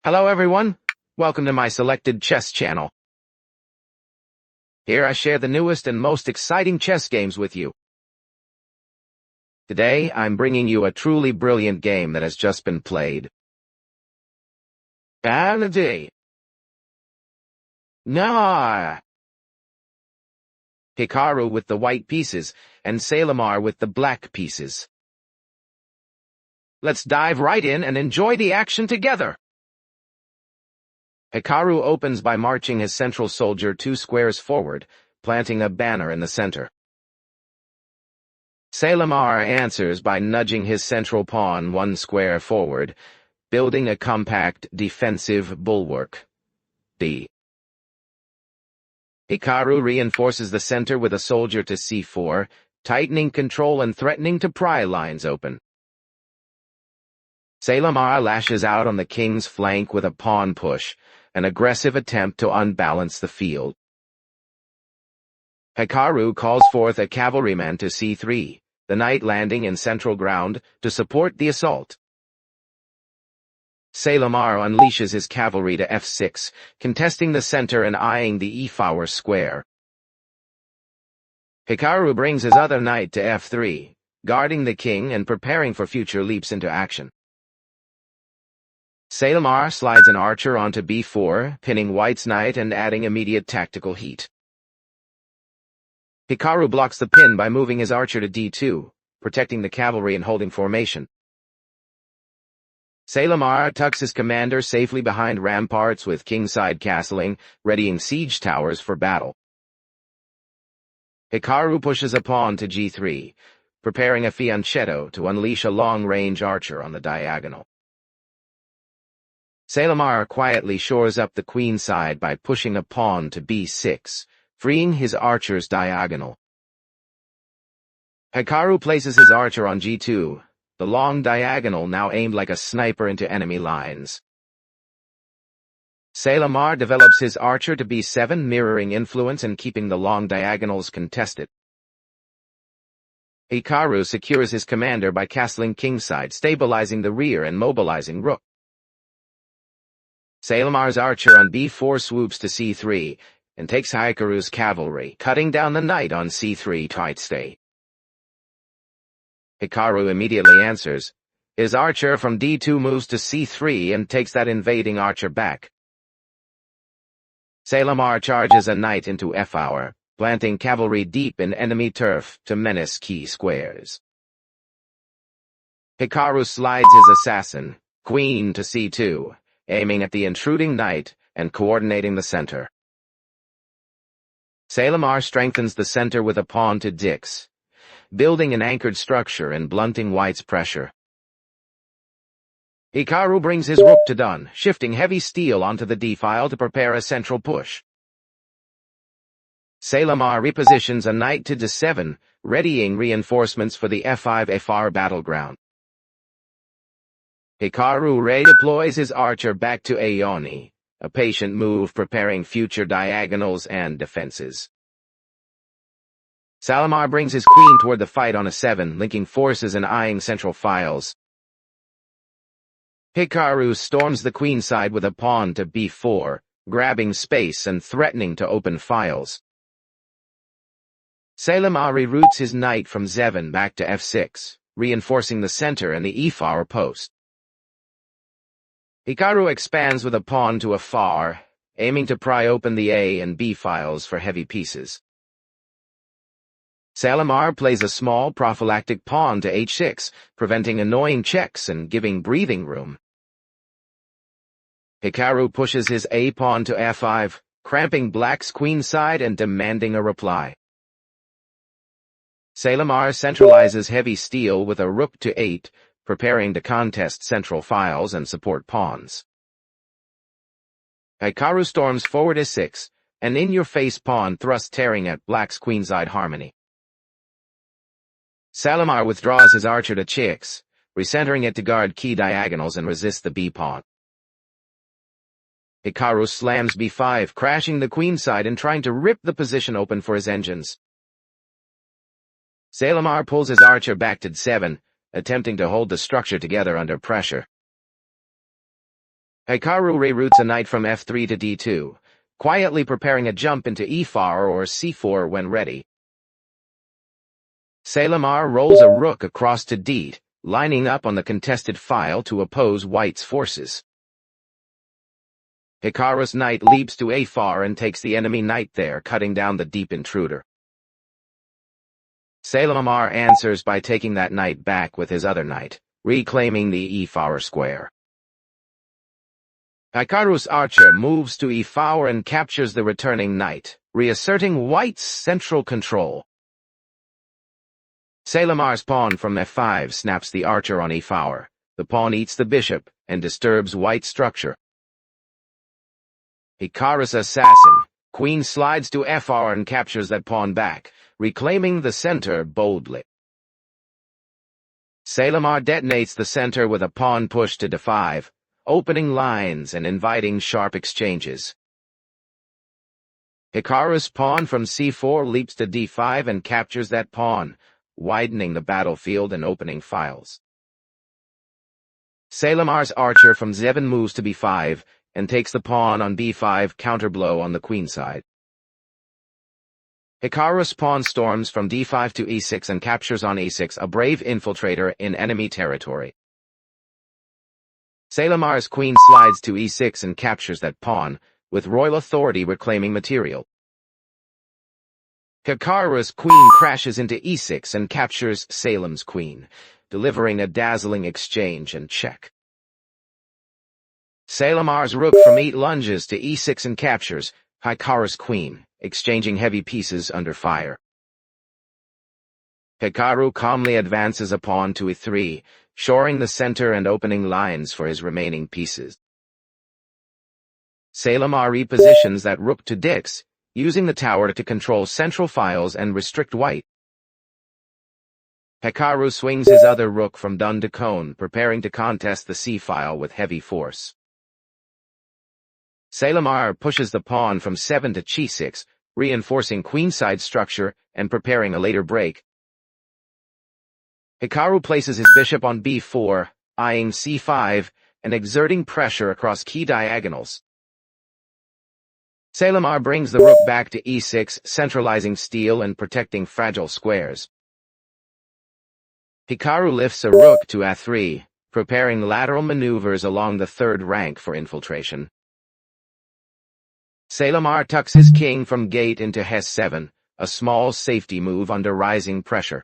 Hello everyone, welcome to my selected chess channel. Here I share the newest and most exciting chess games with you. Today I'm bringing you a truly brilliant game that has just been played. Hikaru with the white pieces and Salem AR with the black pieces. Let's dive right in and enjoy the action together. Hikaru opens by marching his central soldier 2 squares forward, planting a banner in the center. Salem AR answers by nudging his central pawn 1 square forward, building a compact defensive bulwark. D. Hikaru reinforces the center with a soldier to c4, tightening control and threatening to pry lines open. Salem AR lashes out on the king's flank with a pawn push, an aggressive attempt to unbalance the field. Hikaru calls forth a cavalryman to c3, the knight landing in central ground to support the assault. Salem AR unleashes his cavalry to f6, contesting the center and eyeing the e4 square. Hikaru brings his other knight to f3, guarding the king and preparing for future leaps into action. Salem AR slides an archer onto b4, pinning white's knight and adding immediate tactical heat. Hikaru blocks the pin by moving his archer to d2, protecting the cavalry and holding formation. Salem AR tucks his commander safely behind ramparts with kingside castling, readying siege towers for battle. Hikaru pushes a pawn to g3, preparing a fianchetto to unleash a long-range archer on the diagonal. Salem AR quietly shores up the queen side by pushing a pawn to b6, freeing his archer's diagonal. Hikaru places his archer on g2, the long diagonal now aimed like a sniper into enemy lines. Salem AR develops his archer to b7, mirroring influence and keeping the long diagonals contested. Hikaru secures his commander by castling kingside, stabilizing the rear and mobilizing rook. Salem AR's archer on b4 swoops to c3 and takes Hikaru's cavalry, cutting down the knight on c3 tight stay. Hikaru immediately answers. His archer from d2 moves to c3 and takes that invading archer back. Salem AR charges a knight into f4, planting cavalry deep in enemy turf to menace key squares. Hikaru slides his assassin, queen to c2, aiming at the intruding knight and coordinating the center. Salem AR strengthens the center with a pawn to d6, building an anchored structure and blunting white's pressure. Hikaru brings his rook to dun, shifting heavy steel onto the d-file to prepare a central push. Salem AR repositions a knight to d7, readying reinforcements for the f5-fr battleground. Hikaru redeploys his archer back to a1, a patient move preparing future diagonals and defenses. Salem AR brings his queen toward the fight on a7, linking forces and eyeing central files. Hikaru storms the queenside with a pawn to b4, grabbing space and threatening to open files. Salem AR reroutes his knight from z7 back to f6, reinforcing the center and the e4 post. Hikaru expands with a pawn to f4, aiming to pry open the a and b files for heavy pieces. Salem AR plays a small prophylactic pawn to h6, preventing annoying checks and giving breathing room. Hikaru pushes his a-pawn to f5, cramping black's queenside and demanding a reply. Salem AR centralizes heavy steel with a rook to 8, preparing to contest central files and support pawns. Hikaru storms forward a6, an in-your-face pawn thrusts tearing at black's queenside harmony. Salem AR withdraws his archer to check6, recentering it to guard key diagonals and resist the b-pawn. Hikaru slams b5, crashing the queenside and trying to rip the position open for his engines. Salem AR pulls his archer back to d7, attempting to hold the structure together under pressure. Hikaru reroutes a knight from f3 to d2, quietly preparing a jump into e4 or c4 when ready. Salem AR rolls a rook across to d, lining up on the contested file to oppose white's forces. Hikaru's knight leaps to a4 and takes the enemy knight there, cutting down the deep intruder. Salem AR answers by taking that knight back with his other knight, reclaiming the e4 square. Hikaru's archer moves to e4 and captures the returning knight, reasserting white's central control. Salem AR's pawn from f5 snaps the archer on e4. The pawn eats the bishop and disturbs white's structure. Hikaru's assassin, queen slides to f4 and captures that pawn back, reclaiming the center boldly. Salem AR detonates the center with a pawn push to d5, opening lines and inviting sharp exchanges. Hikaru's pawn from c4 leaps to d5 and captures that pawn, widening the battlefield and opening files. Salem AR's archer from z7 moves to b5 and takes the pawn on b5, counterblow on the queen side. Hikaru's pawn storms from d5 to e6 and captures on e6, a brave infiltrator in enemy territory. Salem AR's queen slides to e6 and captures that pawn, with royal authority reclaiming material. Hikaru's queen crashes into e6 and captures Salem's queen, delivering a dazzling exchange and check. Salem AR's rook from e lunges to e6 and captures Hikaru's queen, exchanging heavy pieces under fire. Hikaru calmly advances a pawn to e3, shoring the center and opening lines for his remaining pieces. Salem AR repositions that rook to d6, using the tower to control central files and restrict white. Hikaru swings his other rook from dun to cone, preparing to contest the c-file with heavy force. Salem AR pushes the pawn from 7 to g6, reinforcing queenside structure and preparing a later break. Hikaru places his bishop on b4, eyeing c5, and exerting pressure across key diagonals. Salem AR brings the rook back to e6, centralizing steel and protecting fragile squares. Hikaru lifts a rook to a3, preparing lateral maneuvers along the third rank for infiltration. Salem AR tucks his king from gate into h7, a small safety move under rising pressure.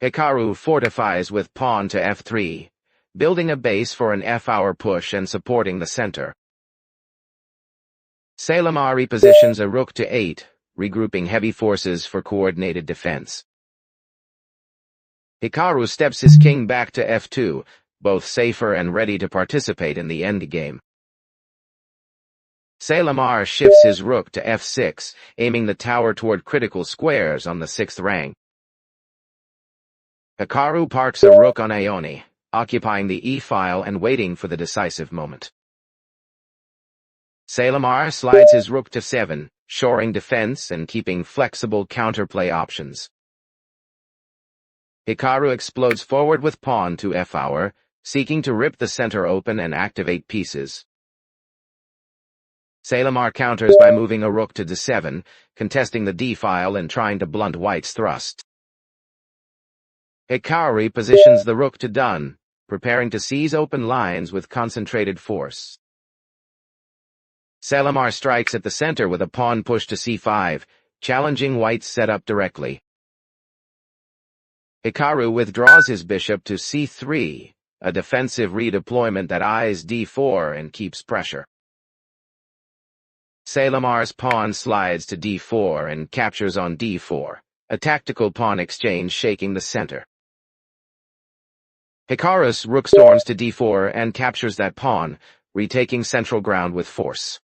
Hikaru fortifies with pawn to f3, building a base for an f-hour push and supporting the center. Salem AR repositions a rook to 8, regrouping heavy forces for coordinated defense. Hikaru steps his king back to f2, both safer and ready to participate in the endgame. Salem AR shifts his rook to f6, aiming the tower toward critical squares on the 6th rank. Hikaru parks a rook on Aoni, occupying the e-file and waiting for the decisive moment. Salem AR slides his rook to 7, shoring defense and keeping flexible counterplay options. Hikaru explodes forward with pawn to f-hour, seeking to rip the center open and activate pieces. Salem AR counters by moving a rook to d7, contesting the d-file and trying to blunt white's thrust. Hikaru positions the rook to dun, preparing to seize open lines with concentrated force. Salem AR strikes at the center with a pawn push to c5, challenging white's setup directly. Hikaru withdraws his bishop to c3, a defensive redeployment that eyes d4 and keeps pressure. Salem AR's pawn slides to d4 and captures on d4, a tactical pawn exchange shaking the center. Hikaru's rook storms to d4 and captures that pawn, retaking central ground with force.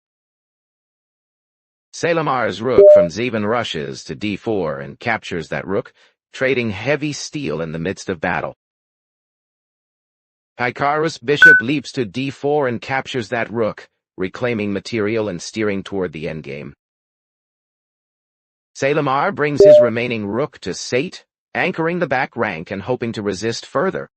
Salem AR's rook from z7 rushes to d4 and captures that rook, trading heavy steel in the midst of battle. Hikaru's bishop leaps to d4 and captures that rook, reclaiming material and steering toward the endgame. Salem AR brings his remaining rook to sate, anchoring the back rank and hoping to resist further.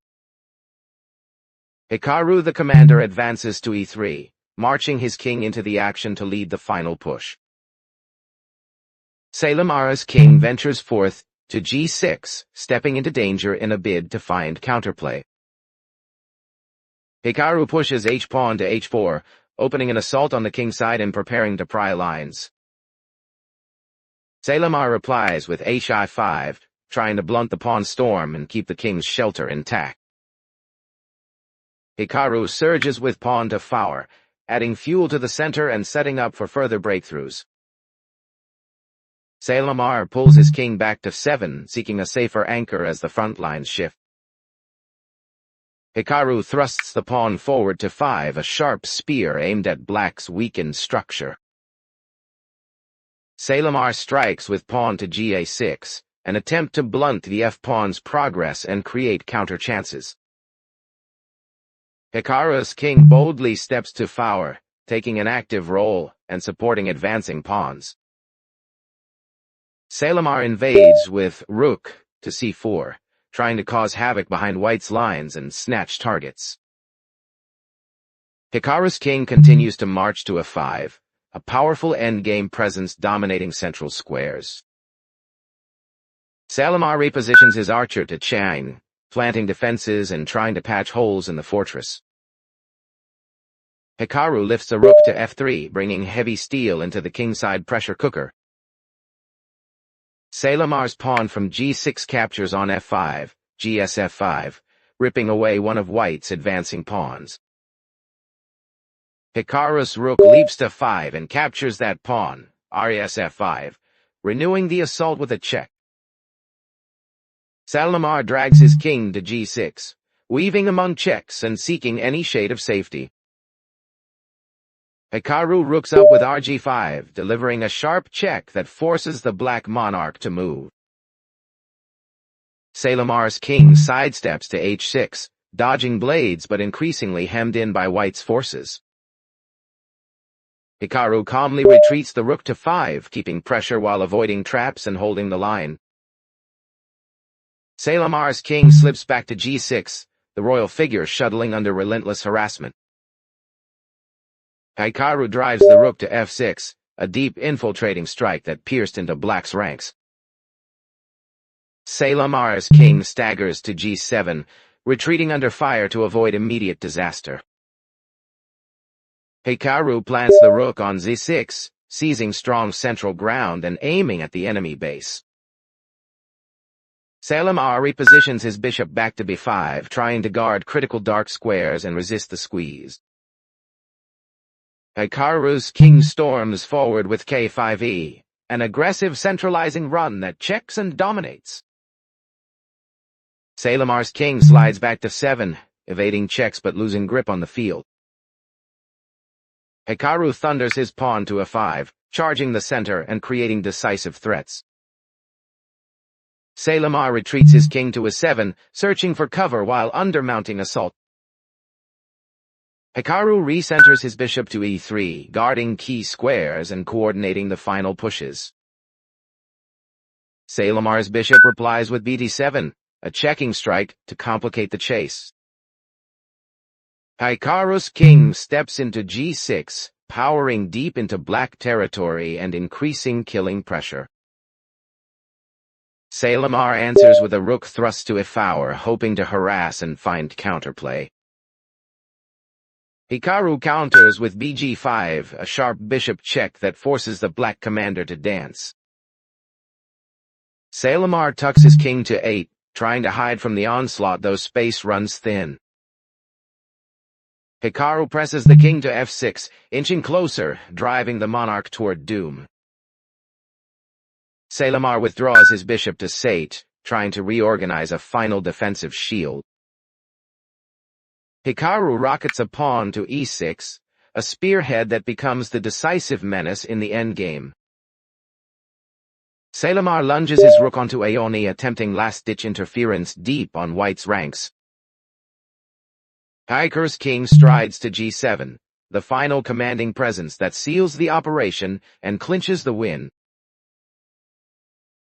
Hikaru the commander advances to e3, marching his king into the action to lead the final push. Salem AR's king ventures forth to g6, stepping into danger in a bid to find counterplay. Hikaru pushes h-pawn to h4, opening an assault on the king's side and preparing to pry lines. Salem AR replies with h-i5, trying to blunt the pawn storm and keep the king's shelter intact. Hikaru surges with pawn to f4, adding fuel to the center and setting up for further breakthroughs. Salem AR pulls his king back to 7, seeking a safer anchor as the front lines shift. Hikaru thrusts the pawn forward to 5, a sharp spear aimed at black's weakened structure. Salem AR strikes with pawn to ga6, an attempt to blunt the f-pawn's progress and create counter chances. Hikaru's king boldly steps to f4, taking an active role and supporting advancing pawns. Salem AR invades with rook to c4, trying to cause havoc behind white's lines and snatch targets. Hikaru's king continues to march to f5, a powerful endgame presence dominating central squares. Salem AR repositions his archer to chain, planting defenses and trying to patch holes in the fortress. Hikaru lifts a rook to f3, bringing heavy steel into the kingside pressure cooker. Salem AR's pawn from g6 captures on f5, gsf5, ripping away one of white's advancing pawns. Hikaru's rook leaps to 5 and captures that pawn, rsf5, renewing the assault with a check. Salem AR drags his king to g6, weaving among checks and seeking any shade of safety. Hikaru rooks up with rg5, delivering a sharp check that forces the black monarch to move. Salem AR's king sidesteps to h6, dodging blades but increasingly hemmed in by white's forces. Hikaru calmly retreats the rook to 5, keeping pressure while avoiding traps and holding the line. Salem AR's king slips back to g6, the royal figure shuttling under relentless harassment. Hikaru drives the rook to f6, a deep infiltrating strike that pierced into black's ranks. Salem AR's king staggers to g7, retreating under fire to avoid immediate disaster. Hikaru plants the rook on z6, seizing strong central ground and aiming at the enemy base. Salem AR repositions his bishop back to b5, trying to guard critical dark squares and resist the squeeze. Hikaru's king storms forward with k5e, an aggressive centralizing run that checks and dominates. Salem AR's king slides back to 7, evading checks but losing grip on the field. Hikaru thunders his pawn to a5, charging the center and creating decisive threats. Salem AR retreats his king to a7, searching for cover while undermounting assault. Hikaru recenters his bishop to e3, guarding key squares and coordinating the final pushes. Salem AR's bishop replies with bd7, a checking strike to complicate the chase. Hikaru's king steps into g6, powering deep into black territory and increasing killing pressure. Salem AR answers with a rook thrust to f4, hoping to harass and find counterplay. Hikaru counters with bg5, a sharp bishop check that forces the black commander to dance. Salem AR tucks his king to 8, trying to hide from the onslaught though space runs thin. Hikaru presses the king to f6, inching closer, driving the monarch toward doom. Salem AR withdraws his bishop to c8, trying to reorganize a final defensive shield. Hikaru rockets a pawn to e6, a spearhead that becomes the decisive menace in the endgame. Salem AR lunges his rook onto a1e, attempting last-ditch interference deep on white's ranks. Hikaru's king strides to g7, the final commanding presence that seals the operation and clinches the win.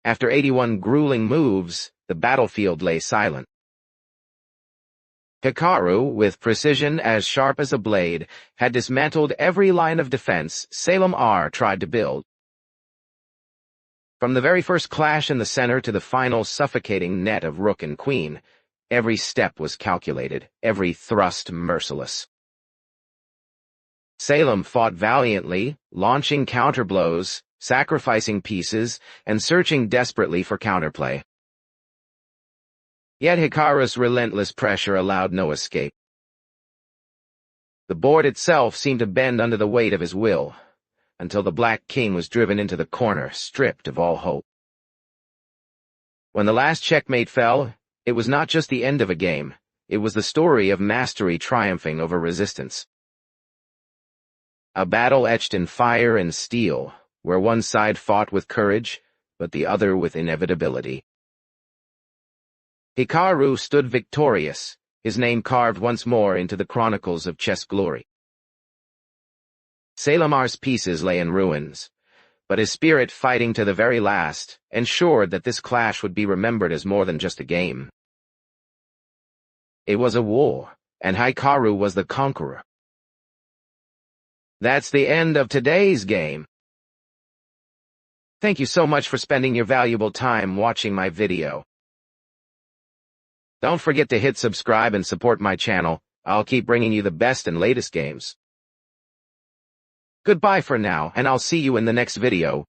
After 81 grueling moves, the battlefield lay silent. Hikaru, with precision as sharp as a blade, had dismantled every line of defense Salem AR tried to build. From the very first clash in the center to the final suffocating net of rook and queen, every step was calculated, every thrust merciless. Salem fought valiantly, launching counterblows, sacrificing pieces, and searching desperately for counterplay. Yet Hikaru's relentless pressure allowed no escape. The board itself seemed to bend under the weight of his will, until the Black King was driven into the corner, stripped of all hope. When the last checkmate fell, it was not just the end of a game, it was the story of mastery triumphing over resistance. A battle etched in fire and steel, where one side fought with courage, but the other with inevitability. Hikaru stood victorious, his name carved once more into the chronicles of chess glory. Salem AR's pieces lay in ruins, but his spirit fighting to the very last ensured that this clash would be remembered as more than just a game. It was a war, and Hikaru was the conqueror. That's the end of today's game. Thank you so much for spending your valuable time watching my video. Don't forget to hit subscribe and support my channel. I'll keep bringing you the best and latest games. Goodbye for now, and I'll see you in the next video.